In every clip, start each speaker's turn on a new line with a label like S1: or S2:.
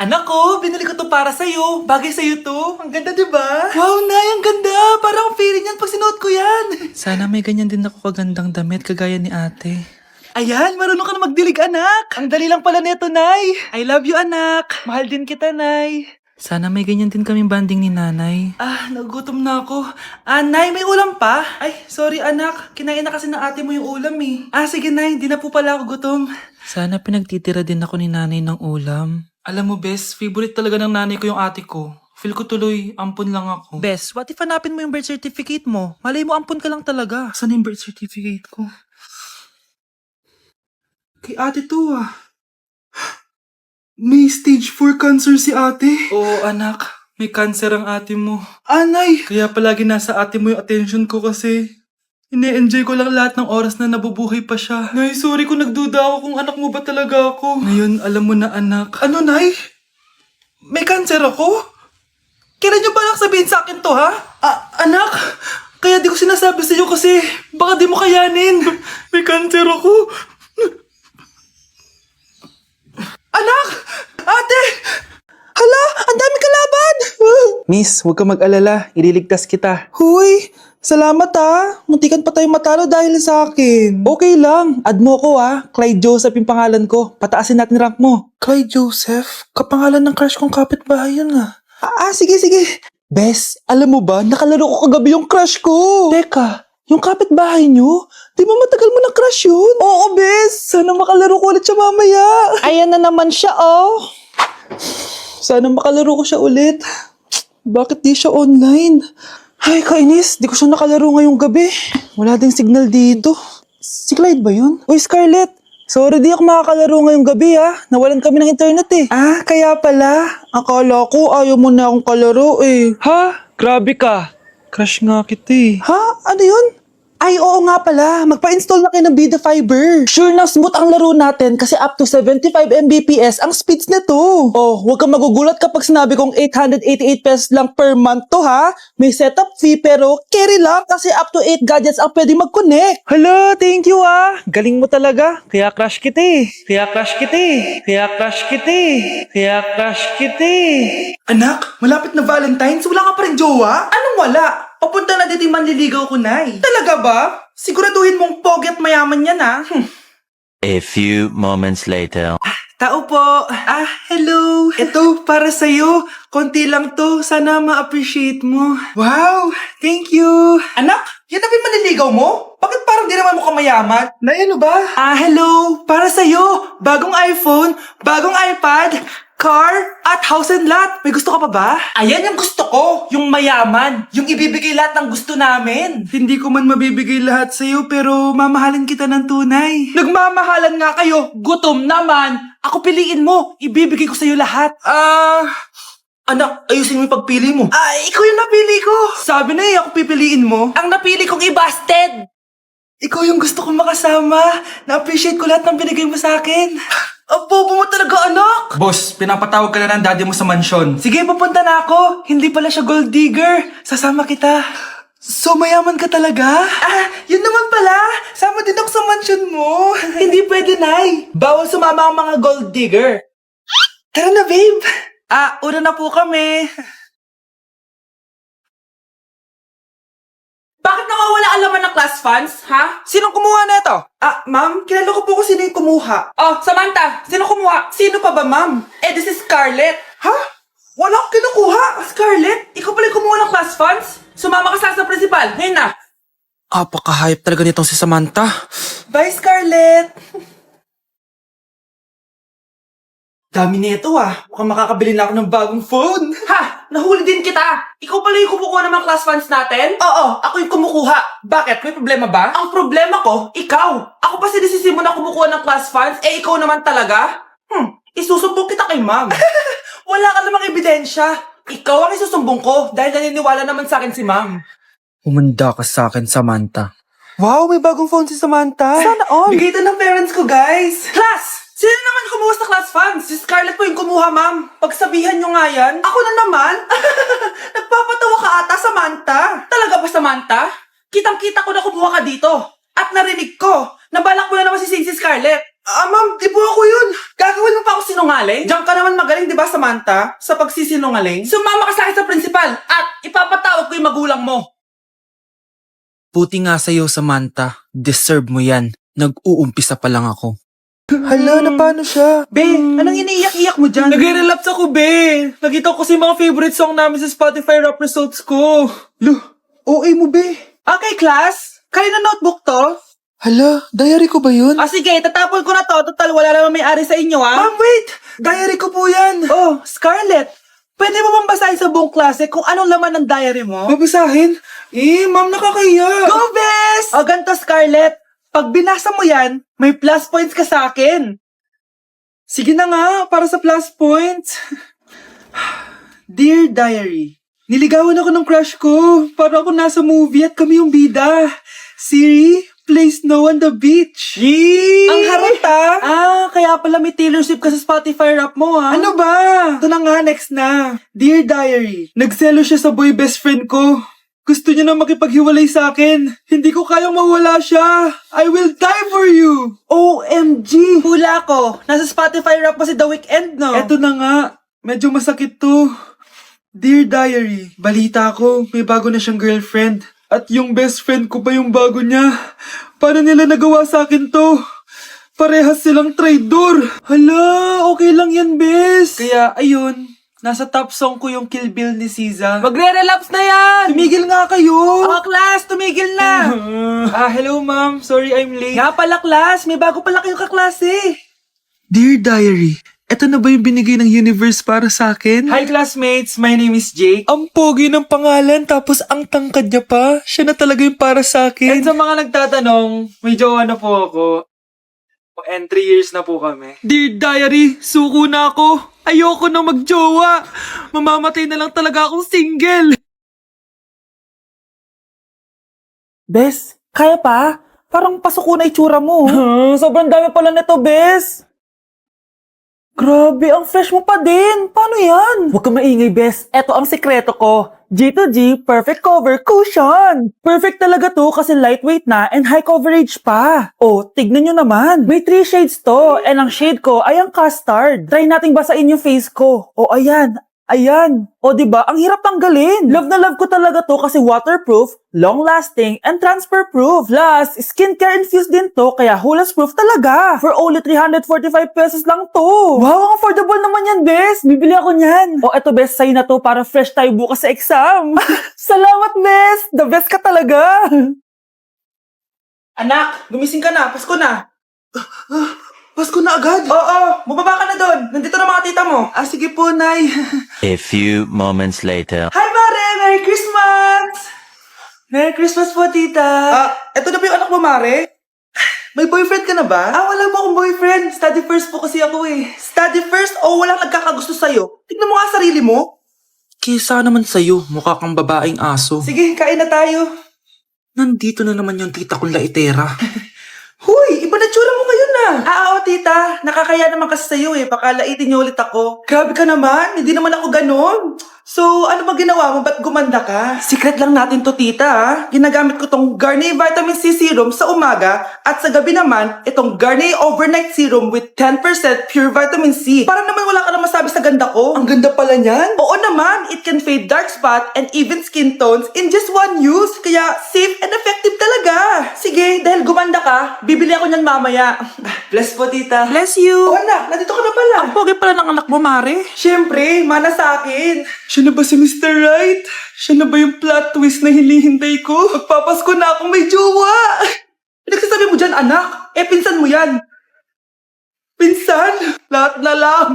S1: Anak ko, binili ko to para sa'yo. Bagay sa'yo to. Ang ganda, diba? Wow, Nay, ang ganda. Parang ang feeling yan pag sinuot ko yan.
S2: Sana may ganyan din ako kagandang damit kagaya ni ate.
S1: Ayan, marunong ka na magdilig, anak. Ang dali lang pala neto, Nay. I love you, anak. Mahal din kita, Nay.
S2: Sana may ganyan din kaming banding ni nanay.
S1: Nagugutom na ako. Nay, may ulam pa? Ay, sorry anak. Kinain na kasi ng ate mo yung ulam eh. Sige Nay, di na po pala ako gutom.
S2: Sana pinagtitira din ako ni nanay ng ulam.
S1: Alam mo, Bes, favorite talaga ng nanay ko yung ate ko. Feel ko tuloy, ampun lang ako.
S2: Bes, what if hanapin mo yung birth certificate mo? Malay mo ampun ka lang talaga.
S1: Saan yung birth certificate ko? Kay ate to May stage 4 cancer si ate. Oo, anak. May cancer ang ate mo. Nay! Kaya palagi nasa ate mo yung attention ko kasi ine-enjoy ko lang lahat ng oras na nabubuhay pa siya. Nay, sorry kung nagduda ako kung anak mo ba talaga ako. Ngayon, alam mo na anak. Ano, Nay? May cancer ako? Kailan niyo balak sabihin sa akin to, ha? Anak! Kaya di ko sinasabi sa iyo kasi baka di mo kayanin. May cancer ako. Anak! Ate! Hala! Ang dami kalaban!
S2: Miss, huwag ka mag-alala. Ililigtas kita.
S1: Huy! Salamat Muntikan pa tayo matalo dahil sa akin.
S2: Okay lang. Add mo ko Clyde Joseph yung pangalan ko. Pataasin natin rank mo.
S1: Clyde Joseph? Kapangalan ng crush kong kapitbahay yun sige.
S2: Bes, alam mo ba, nakalaro ko kagabi yung crush ko.
S1: Teka, yung kapitbahay nyo? Di ba matagal mo na crush yun? Oo, Bes! Sana makalaro ko ulit siya mamaya.
S2: Ayan na naman siya,
S1: Sana makalaro ko siya ulit. Bakit di siya online? Ay, kainis. Di ko siya nakalaro ngayong gabi. Wala ding signal dito. Si Clyde ba yun? Uy, Scarlett. Sorry, di ako makakalaro ngayong gabi Nawalan kami ng internet eh. Kaya pala. Akala ko ayaw mo na akong kalaro eh.
S2: Ha? Grabe ka. Crush nga kita eh.
S1: Ha? Ano yun? Ay, oo nga pala. Magpa-install na kayo ng Bida Fiber. Sure na smooth ang laro natin kasi up to 75 Mbps ang speeds nito. Oh, huwag kang magugulat kapag sinabi kong 888 pesos lang per month to ha. May setup fee pero carry lang kasi up to 8 gadgets ang pwede mag-connect.
S2: Hala, thank you Galing mo talaga. Kaya crush kita eh. Kaya crush kita eh. Kaya crush kita eh. Kaya crush kita eh.
S1: Anak, malapit na Valentine's, wala ka pa rin jowa? Anong wala? Papunta na dito yung manliligaw ko, Nay. Talaga ba? Siguraduhin mong pogi at mayaman yan,
S3: A few moments later.
S1: Tao po. Hello. Ito, para sa'yo. Konti lang to. Sana ma-appreciate mo. Wow, thank you. Anak, yan na ba yung manliligaw mo? Bakit parang di naman mukhang mayaman? Nay, ano ba? Hello. Para sa'yo. Bagong iPhone, bagong iPad, car, at house and lot. May gusto ka pa ba? Ayan yung gusto ko. Yung mayaman. Yung ibibigay lahat ng gusto namin. Hindi ko man mabibigay lahat sa'yo pero mamahalin kita ng tunay. Nagmamahalan nga kayo. Gutom naman. Ako piliin mo. Ibibigay ko sa'yo lahat. Anak, ayusin mo yung pagpili mo. Ikaw yung napili ko. Sabi na ako pipiliin mo. Ang napili kong i-busted. Ikaw yung gusto kong makasama. Na-appreciate ko lahat ng binigay mo sa akin. Bobo mo talaga, anak! Boss, pinapatawag ka na ng daddy mo sa mansyon. Sige, pupunta na ako. Hindi pala siya gold digger. Sasama kita. So, mayaman ka talaga? Yun naman pala. Sama din ako sa mansyon mo. Hindi pwede, Nay. Bawal sumama ang mga gold digger. Tara na, babe. Una na po kami. Bakit nawawala ang laman ng class funds, ha? Sinong kumuha na ito? Ma'am, kilala ko po kung sino yung kumuha. Oh, Samantha, sino kumuha? Sino pa ba, ma'am? This is Scarlett. Ha? Wala akong kinukuha. Scarlett, ikaw pala yung kumuha ng class funds? Sumama ka sa principal, ngayon na.
S2: Apaka-hype talaga nitong si Samantha.
S1: Bye, Scarlett. Dami nito Mukhang makakabili na ako ng bagong phone. Ha! Nahuli din kita! Ikaw pala yung kumukuha ng mga class funds natin? Oo, ako yung kumukuha. Bakit? May problema ba? Ang problema ko, ikaw. Ako pa sinisisi mo na kumukuha ng class funds, ikaw naman talaga? Isusumbong kita kay ma'am. Wala ka namang ebidensya. Ikaw ang isusumbong ko dahil naniniwala naman sa akin si ma'am.
S2: Humanda ka sa akin, Samantha.
S1: Wow, may bagong phone si Samantha. Sana all. Bigay ito ng parents ko, guys. Class! Sino naman kumuha sa class funds? Si Scarlett po yung kumuha, ma'am. Pagsabihan nyo nga yan. Ako na naman? Nagpapatawa ka ata, Samantha. Talaga ba, Samantha? Kitang-kita ko na kumuha ka dito. At narinig ko na balak mo na naman si Scarlett. Ma'am, di po ako yun. Gagawin mo pa ako sinungaling? Diyan ka naman magaling, di ba, Samantha? Sa pagsisinungaling? Sumama ka sa akin sa principal at ipapatawag ko yung magulang mo. Buti nga sa'yo, Samantha. Deserve mo yan. Nag-uumpisa pa lang ako. Hala, na paano siya? Be, anong iniiyak-iyak mo dyan? Nagre-relapse ako, be. Nakita ko kasi mga favorite song namin sa Spotify rap results ko. OA mo, be. Okay, class. Kanina notebook to? Hala, diary ko ba yun? Sige, tatapon ko na to. Total, wala naman may-ari sa inyo, ha? Ma'am, wait! Diary ko po yan. Oh, Scarlett. Pwede mo bang basahin sa buong klase kung anong laman ng diary mo? Babasahin? Ma'am, nakakaya. Go, Bes! O, ganito, Scarlett. Pag binasa mo yan, may plus points ka sa akin. Sige na nga, para sa plus points. Dear Diary, niligawan ako ng crush ko. Para ako nasa movie at kami yung bida. Siri, play Snow on the Beach. Yee! Ang harot kaya pala may Taylor Swift ka sa Spotify rap mo ha. Ano ba? Ito na nga, next na. Dear Diary, nagselo siya sa boy best friend ko. Gusto niya na makipaghiwalay sa akin. Hindi ko kayang mawala siya. I will die for you. OMG! Hula ko. Nasa Spotify rap pa si The Weeknd, no? Eto na nga. Medyo masakit to. Dear Diary, balita ko, may bago na siyang girlfriend. At yung best friend ko pa yung bago niya. Paano nila nagawa sa akin to? Parehas silang traidor. Hala, okay lang yan, bes. Kaya, ayun. Nasa top song ko yung Kill Bill ni SZA. Magre-relapse na yan! Tumigil nga kayo! Class, tumigil na! Hello ma'am. Sorry I'm late. Nga pala, class. May bago pala kayong kaklase. Dear Diary, eto na ba yung binigay ng universe para sa akin? Hi classmates, my name is Jake. Ang pogi ng pangalan, tapos ang tangkad niya pa. Siya na talaga yung para sa akin. And sa mga nagtatanong, may jowa na po ako. And 3 years na po kami. Dear Diary, suko na ako. Ayoko na magjowa. Mamamatay na lang talaga akong single. Bes, kaya pa? Parang pasuko na itsura mo. Sobrang dami pala nito, Bes. Grabe, ang fresh mo pa din. Paano yan? Huwag ka maingay, Bes. Eto ang sekreto ko. G2G Perfect Cover Cushion. Perfect talaga to kasi lightweight na and high coverage pa. Oh, tignan nyo naman. May 3 shades to and ang shade ko ay ang custard. Try nating basain yung face ko. Oh, ayan. Ayan. O, diba? Ang hirap tanggalin. Love na love ko talaga to kasi waterproof, long-lasting, and transfer-proof. Plus, skincare infused din to kaya hulas-proof talaga. For only 345 pesos lang to. Wow, ang affordable naman yan, Bes. Bibili ako niyan. O, eto, Bes, sa'yo na to para fresh tayo bukas sa exam. Salamat, Bes. The best ka talaga. Anak, gumising ka na. Pasko na. Pasko na agad? Oo, bumaba ka na doon. Nandito na mga tita mo. Sige po, Nay.
S3: A few moments later.
S1: Hi, Mare! Merry Christmas! Merry Christmas po, tita. Eto na ba yung anak mo, Mare? May boyfriend ka na ba? Wala po akong boyfriend. Study first po kasi ako eh. Study first o walang nagkakagusto sa'yo? Tignan mo nga sarili mo. Kesa naman sa'yo, mukha kang babaeng aso. Sige, kain na tayo. Nandito na naman yung tita kong laitera. Huy, iba na tsura mo ngayon na. Oo, tita. Nakakaya naman kasi sa'yo eh. Baka laitin niyo ulit ako. Grabe ka naman. Hindi naman ako ganon. So, ano ba ginawa mo? Ba't gumanda ka? Secret lang natin to, tita ha. Ginagamit ko tong Garnier Vitamin C Serum sa umaga at sa gabi naman, itong Garnier Overnight Serum with 10% pure vitamin C. Para naman wala ka na masabi sa ganda ko. Ang ganda pala niyan. Oo naman. It can fade dark spot and even skin tones in just one use. Kaya safe and effective talaga. Sige, dahil gumanda ka, bibili ako niyan mamaya. Bless po, tita. Bless you. Anak, nandito ka na pala. Ang pogi pala ng anak mo, Mare. Siyempre, mana sa akin. Siya na ba si Mr. Right? Siya na ba yung plot twist na hinihintay ko? Magpapasko na akong may jowa. Nagsasabi mo dyan, anak? Pinsan mo yan. Pinsan? Lahat na lang.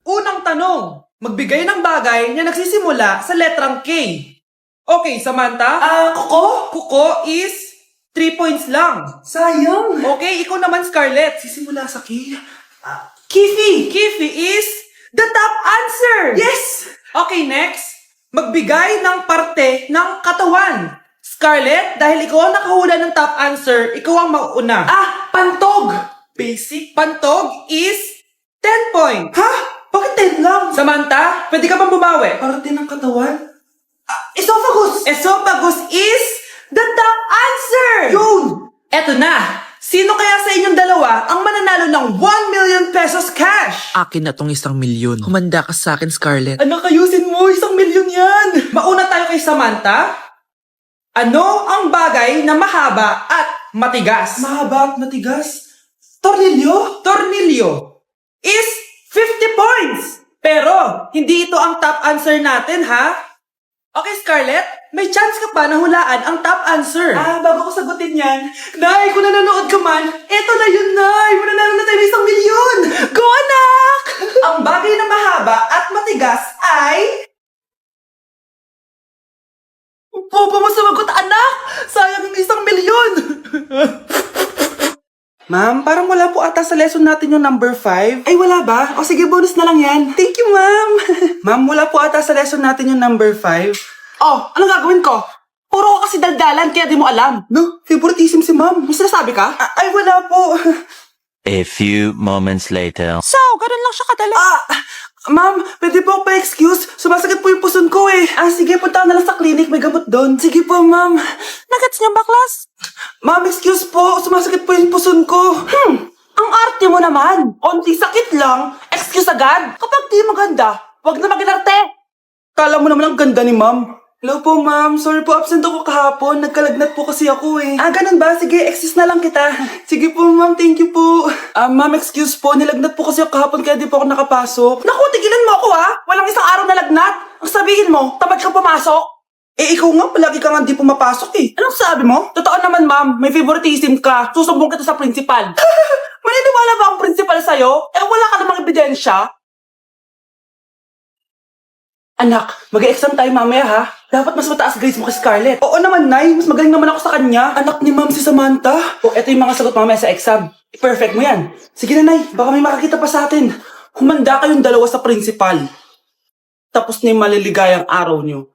S1: Unang tanong. Magbigay ng bagay na nagsisimula sa letrang K. Okay, Samantha? Kuko? Kuko is 3 points lang. Sayang. Okay, ikaw naman, Scarlett. Sisimula sa K. Kifi. Kifi is the top answer. Yes. Okay, next. Magbigay ng parte ng katawan. Scarlett, dahil ikaw ang nakahula ng top answer, ikaw ang mauuna. Pantog. Basic. Pantog is 10 points. Ha? Bakit 10 lang? Samantha, pwede ka bang bumawi? Parte ng katawan? Esophagus. Esophagus is the top answer. Yun. Eto na! Sino kaya sa inyong dalawa ang mananalo ng 1 million pesos cash?
S4: Akin na tong 1,000,000. Humanda ka sa akin, Scarlett.
S1: Anak, ayusin mo, 1 million yan! Mauna tayo kay Samantha. Ano ang bagay na mahaba at matigas? Mahaba at matigas? Tornilyo? Tornilyo is 50 points! Pero, hindi ito ang top answer natin, ha? Okay, Scarlett, may chance ka pa na hulaan ang top answer. Bago ko sagutin yan, Nay, kung nanonood ka man, eto na yun, Nay! Mananalo na tayo ng 1 million! Go, anak! Ang bagay na mahaba at matigas ay... Bobo mo sumagot, anak! Sayang yung 1 million! Ma'am, parang wala po ata sa lesson natin yung number 5. Ay, wala ba? O sige, bonus na lang yan. Thank you, ma'am. Ma'am, wala po ata sa lesson natin yung number 5. Oh, anong gagawin ko? Puro ko kasi daldalan, kaya di mo alam. No, favoritism si ma'am. May sinasabi ka? Ay, wala po.
S3: A few moments later.
S4: So, ganun lang siya kadali.
S1: Ma'am, pwede po ako pa-excuse? Sumasakit po yung puson ko eh. Sige, punta ka na lang sa clinic. May gamot doon. Sige po, ma'am.
S4: Nagets niya baklas?
S1: Ma'am, excuse po. Sumasakit po yung puson ko. Ang arte mo naman. Onti sakit lang. Excuse agad. Kapag di maganda, wag na mag-inarte. Kala mo naman ang ganda ni ma'am. Hello po, ma'am. Sorry po, absent ako kahapon. Nagkalagnat po kasi ako eh. Ganun ba? Sige, excuse na lang kita. Sige po, ma'am. Thank you po. Ma'am, excuse po. Nilagnat po kasi ako kahapon kaya di po ako nakapasok. Naku, tigilan mo ako ha. Walang isang araw na lagnat. Ang sabihin mo, tamad ka pumasok. Ikaw nga, palagi ka nga di pumapasok eh. Anong sabi mo? Totoo naman, ma'am. May favoritism ka. Susumbong kita sa principal. Maniniwala ba ang principal sa'yo? Wala ka namang ebidensya. Anak, mag-exam tayo mamaya ha. Dapat mas mataas grades mo kay Scarlett. Oo naman, Nay. Mas magaling naman ako sa kanya. Anak ni ma'am si Samantha. Eto yung mga sagot mamaya sa exam. I-perfect mo yan. Sige na, Nay. Baka may makakita pa sa atin. Humanda kayong dalawa sa principal. Tapos na yung maliligayang araw nyo.